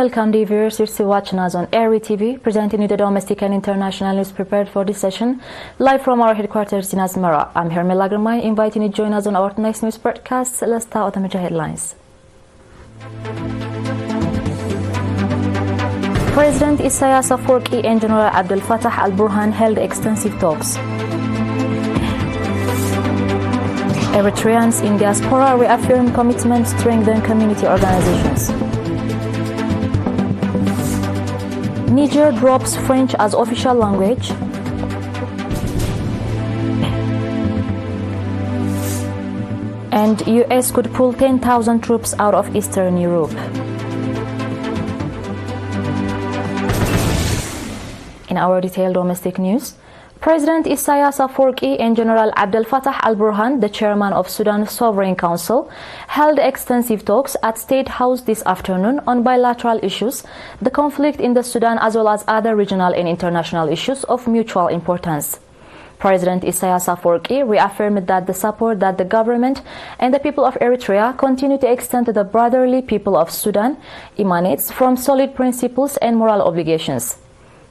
welcome the viewers to watching us on ERi-TV, presenting you the domestic and international news prepared for this session, live from our headquarters in Asmara. I'm Hermela Gramay, inviting you to join us on our next news broadcast. Let's start with the major headlines. President Eritrea-Sudan and General Abdel Fattah al-Burhan held extensive talks. Eritreans in diaspora reaffirm commitment to strengthen community organizations. Niger drops French as official language. And US could pull 10,000 troops out of Eastern Europe. In our detailed domestic news, President Eritrea-Sudan and General Abdel Fattah al-Burhan, the chairman of Sudan's Sovereign Council, held extensive talks at State House this afternoon on bilateral issues, the conflict in the Sudan, as well as other regional and international issues of mutual importance. President Eritrea-Sudan reaffirmed that the support that the government and the people of Eritrea continue to extend to the brotherly people of Sudan emanates from solid principles and moral obligations.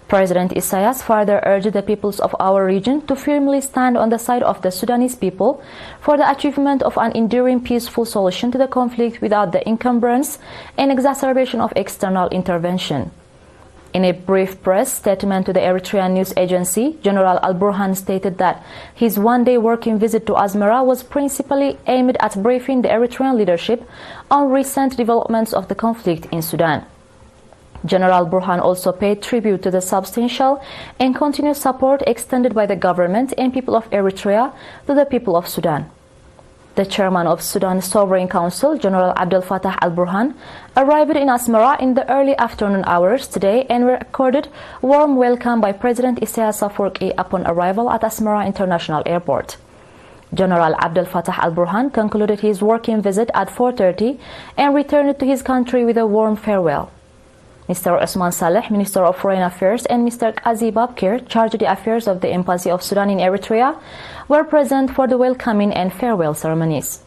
President Isaias further urged the peoples of our region to firmly stand on the side of the Sudanese people for the achievement of an enduring peaceful solution to the conflict without the encumbrance and exacerbation of external intervention. In a brief press statement to the Eritrean news agency, General al-Burhan stated that his one-day working visit to Asmara was principally aimed at briefing the Eritrean leadership on recent developments of the conflict in Sudan. General Burhan also paid tribute to the substantial and continuous support extended by the government and people of Eritrea to the people of Sudan. The chairman of Sudan's Sovereign Council, General Abdel Fattah al-Burhan, arrived in Asmara in the early afternoon hours today and were accorded warm welcome by President Eritrea-Sudan upon arrival at Asmara International Airport. General Abdel Fattah al-Burhan concluded his working visit at 4:30 and returned to his country with a warm farewell. Mr. Osman Saleh, Minister of Foreign Affairs, and Mr. Qazi Babkir, charged the affairs of the Embassy of Sudan in Eritrea, were present for the welcoming and farewell ceremonies.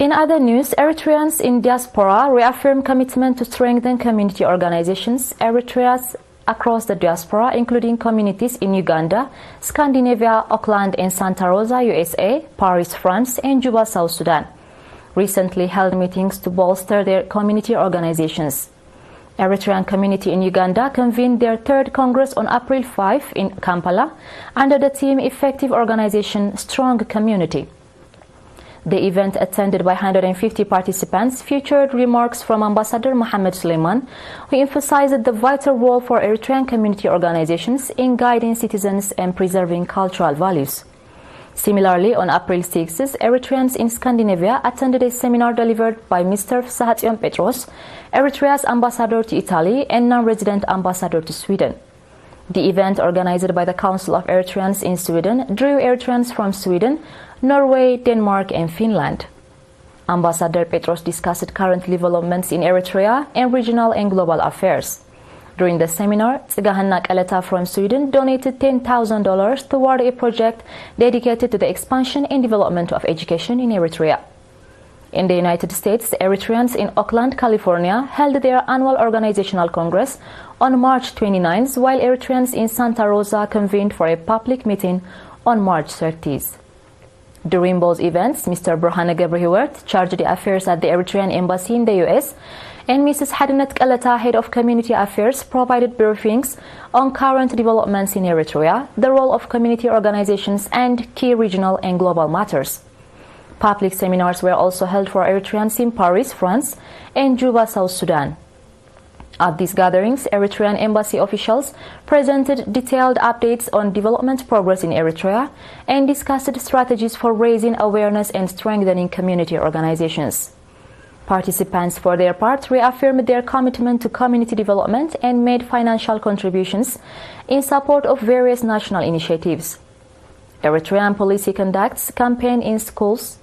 In other news, Eritreans in diaspora reaffirm commitment to strengthen community organizations. Eritreans across the diaspora, including communities in Uganda, Scandinavia, Auckland and Santa Rosa, USA, Paris, France, and Juba, South Sudan, recently held meetings to bolster their community organizations. Eritrean community in Uganda convened their third Congress on April 5 in Kampala under the theme Effective Organization, Strong Community. The event, attended by 150 participants, featured remarks from Ambassador Mohamed Suleiman, who emphasized the vital role for Eritrean community organizations in guiding citizens and preserving cultural values. Similarly, on April 6, Eritreans in Scandinavia attended a seminar delivered by Mr. Sahatyan Petros, Eritrea's ambassador to Italy and non-resident ambassador to Sweden. The event, organized by the Council of Eritreans in Sweden, drew Eritreans from Sweden, Norway, Denmark and Finland. Ambassador Petros discussed current developments in Eritrea and regional and global affairs. During the seminar, Tsigahanna Kaleta from Sweden donated $10,000 toward a project dedicated to the expansion and development of education in Eritrea. In the United States, Eritreans in Oakland, California held their annual organizational congress on March 29, while Eritreans in Santa Rosa convened for a public meeting on March 30. During both events, Mr. Burhane Gebrehewert, charged the affairs at the Eritrean Embassy in the US, and Mrs. Hadinet Kaleta, head of community affairs, provided briefings on current developments in Eritrea, the role of community organizations, and key regional and global matters. Public seminars were also held for Eritreans in Paris, France, and Juba, South Sudan. At these gatherings, Eritrean embassy officials presented detailed updates on development progress in Eritrea and discussed strategies for raising awareness and strengthening community organizations. Participants, for their part, reaffirmed their commitment to community development and made financial contributions in support of various national initiatives. Eritrean Policy conducts campaign in schools,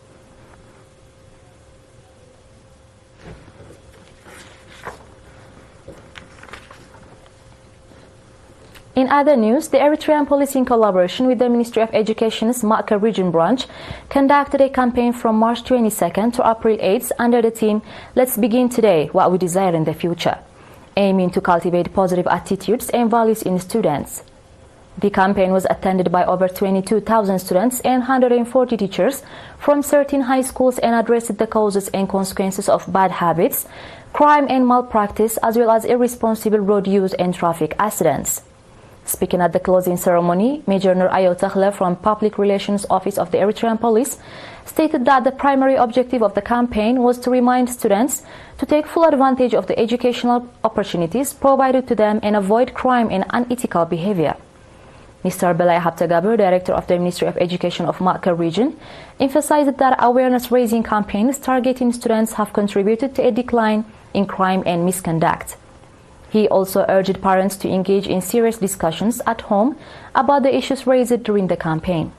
In other news, the Eritrean police, in collaboration with the Ministry of Education's Maka Region branch, conducted a campaign from March 22nd to April 8th under the theme "Let's Begin Today What We Desire in the Future," aiming to cultivate positive attitudes and values in students. The campaign was attended by over 22,000 students and 140 teachers from 13 high schools and addressed the causes and consequences of bad habits, crime and malpractice, as well as irresponsible road use and traffic accidents. Speaking at the closing ceremony, Major Nur Ayo Takhle from Public Relations Office of the Eritrean Police stated that the primary objective of the campaign was to remind students to take full advantage of the educational opportunities provided to them and avoid crime and unethical behavior. Mr. Belay Habtagabur, Director of the Ministry of Education of Maka Region, emphasized that awareness-raising campaigns targeting students have contributed to a decline in crime and misconduct. He also urged parents to engage in serious discussions at home about the issues raised during the campaign.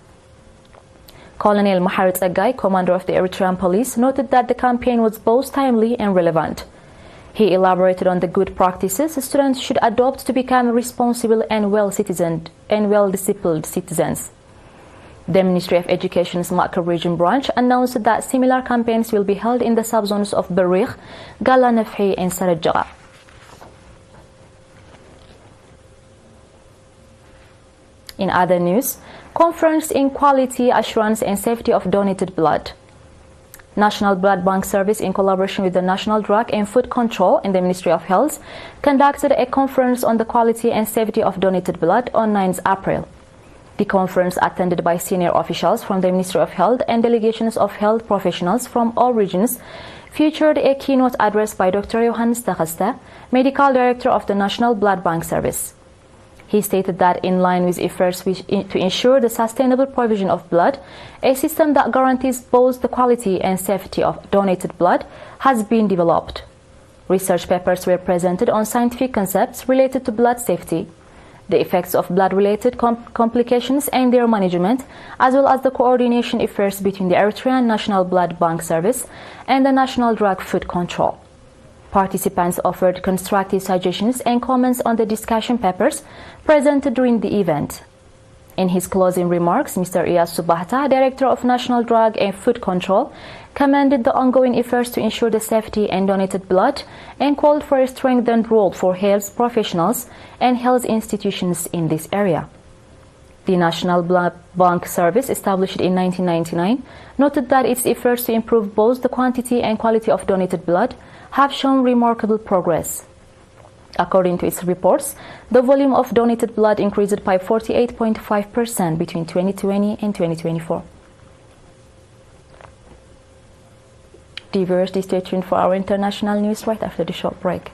Colonel Maharit Agai, commander of the Eritrean Police, noted that the campaign was both timely and relevant. He elaborated on the good practices students should adopt to become responsible and well-disciplined citizens. The Ministry of Education's Maka Region branch announced that similar campaigns will be held in the subzones of Barikh, Gala Nafhi, and Sarajara. In other news, Conference in Quality Assurance and Safety of Donated Blood. National Blood Bank Service, in collaboration with the National Drug and Food Control and the Ministry of Health, conducted a conference on the quality and safety of donated blood on 9th April. The conference, attended by senior officials from the Ministry of Health and delegations of health professionals from all regions, featured a keynote address by Dr. Johannes Takhasta, Medical Director of the National Blood Bank Service. He stated that in line with efforts to ensure the sustainable provision of blood, a system that guarantees both the quality and safety of donated blood has been developed. Research papers were presented on scientific concepts related to blood safety, the effects of blood-related complications and their management, as well as the coordination efforts between the Eritrean National Blood Bank Service and the National Drug Food Control. Participants offered constructive suggestions and comments on the discussion papers presented during the event. In his closing remarks, Mr. Iyas, Director of National Drug and Food Control, commended the ongoing efforts to ensure the safety and donated blood and called for a strengthened role for health professionals and health institutions in this area. The National Blood Bank Service, established in 1999, noted that its efforts to improve both the quantity and quality of donated blood have shown remarkable progress. According to its reports, the volume of donated blood increased by 48.5% between 2020 and 2024. Dear viewers, stay tuned for our international news right after the short break.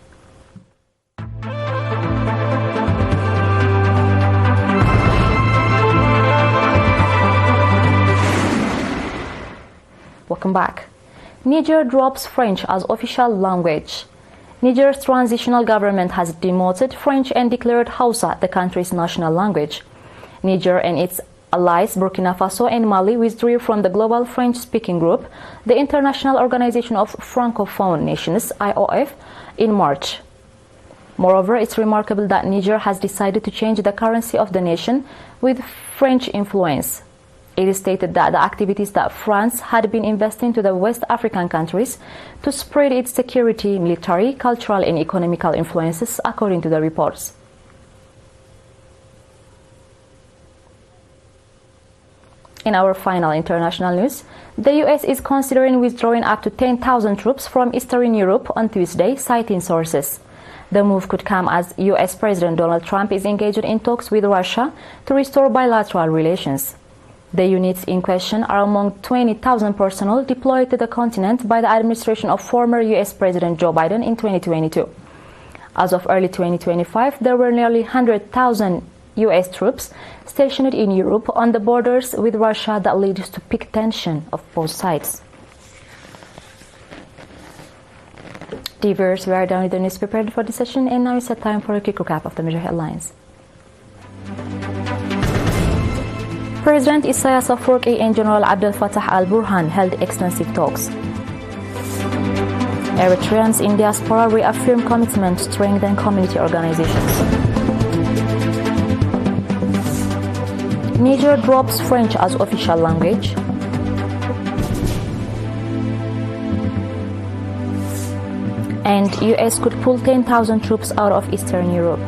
Welcome back. Niger drops French as official language. Niger's transitional government has demoted French and declared Hausa the country's national language. Niger and its allies Burkina Faso and Mali withdrew from the Global French-Speaking Group, the International Organization of Francophone Nations, IOF, in March. Moreover, it's remarkable that Niger has decided to change the currency of the nation with French influence. It is stated that the activities that France had been investing to the West African countries to spread its security, military, cultural and economical influences, according to the reports. In our final international news, the US is considering withdrawing up to 10,000 troops from Eastern Europe on Tuesday, citing sources. The move could come as US President Donald Trump is engaged in talks with Russia to restore bilateral relations. The units in question are among 20,000 personnel deployed to the continent by the administration of former US President Joe Biden in 2022. As of early 2025, there were nearly 100,000 US troops stationed in Europe on the borders with Russia that leads to peak tension of both sides. Dear viewers, we are done with the news prepared for this session, and now it's time for a quick recap of the major headlines. President Isaias Afwerki and General Abdel Fattah al-Burhan held extensive talks. Eritreans in diaspora reaffirm commitment to strengthen community organizations. Niger drops French as official language. And US could pull 10,000 troops out of Eastern Europe.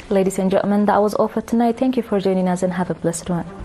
Ladies and gentlemen, that was all for tonight. Thank you for joining us and have a blessed one.